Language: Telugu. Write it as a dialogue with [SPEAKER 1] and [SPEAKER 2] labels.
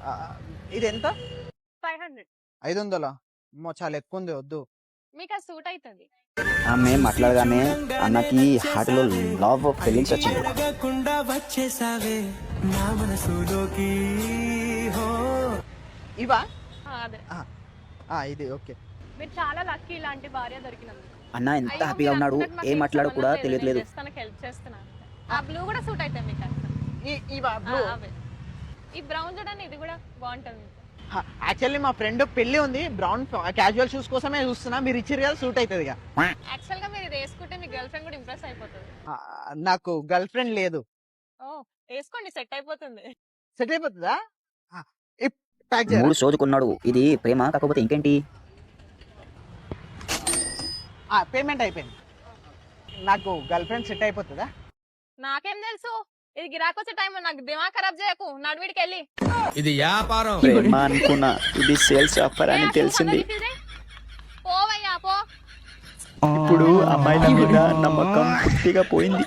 [SPEAKER 1] ఆ, ఇది ఎంత?
[SPEAKER 2] 500.
[SPEAKER 1] 500? అమ్మో, చాలా ఎక్కువ ఉంది, వద్దు.
[SPEAKER 2] మీకు అది సూట్ అవుతుంది.
[SPEAKER 3] ఆమె మాట్లాడగానే అన్నకి హార్ట్లో లవ్ ఫీలింగ్స్ వచ్చింది.
[SPEAKER 1] ఇవా?
[SPEAKER 2] అదే
[SPEAKER 1] ఇది ఓకే.
[SPEAKER 2] మీరు చాలా లక్కీ ఇలాంటి భార్య దొరికినందుకు.
[SPEAKER 3] అన్న ఎంత
[SPEAKER 2] అయ్యో,
[SPEAKER 3] హ్యాపీగా
[SPEAKER 2] మీరు
[SPEAKER 3] ఉన్నాడు,
[SPEAKER 2] అనుకున్నట్టు మాకు
[SPEAKER 3] ఏం
[SPEAKER 2] ఏం
[SPEAKER 3] మాట్లాడో కూడా
[SPEAKER 2] సంబంధం లేదు.
[SPEAKER 3] తెలియట్లేదు.
[SPEAKER 2] నేను just తనకి హెల్ప్ చేస్తున్నాను. ఆ బ్లూ కూడా సూట్ అవుతాయి మీకు అసలు.
[SPEAKER 1] ఇవా బ్లూ?
[SPEAKER 2] అవే. ఈ బ్రౌన్ చూడండి, ఇది కూడా బాగుంటుంది.
[SPEAKER 1] యాక్చువల్లీ మా ఫ్రెండ్ పెళ్లి ఉంది, బ్రౌన్ క్యాజువల్ షూస్ కోసమే చూస్తున్నా, మీరు ఇచ్చిర్రు కదా, సూట్ అవుతుంది ఇక.
[SPEAKER 2] యాక్చువల్ గా మీరు ఇది వేసుకుంటే మీ గర్ల్ ఫ్రెండ్ కూడా ఇంప్రెస్ అయిపోతుంది.
[SPEAKER 1] నాకు గర్ల్ ఫ్రెండ్ లేదు.
[SPEAKER 2] ఓ, వేసుకోండి, సెట్ అయిపోతుంది.
[SPEAKER 1] సెట్ అయిపోతుందా? ప్యాక్ చేయాలి.
[SPEAKER 3] 3 చదువుకున్నాడు, ఇది ప్రేమ కాకపోతే ఇంకేంటి.
[SPEAKER 1] పేమెంట్ అయిపోయింది. నాకు గర్ల్ ఫ్రెండ్ సెట్ అయిపోతుందా?
[SPEAKER 2] నాకేం తెలుసు, ఇది గిరాకొచ్చే టైం, నాకు దిమాగ్ ఖరాబ్ చేయకు, నడువిడికి వెళ్ళి.
[SPEAKER 4] ఇది వ్యాపారం.
[SPEAKER 3] ప్రేమ అనుకున్నా, ఇది సేల్స్ ఆఫర్ అని తెలిసింది.
[SPEAKER 2] పోవయ్యా పో.
[SPEAKER 3] ఇప్పుడు అమ్మాయిల మీద నమ్మకం పూర్తిగా పోయింది.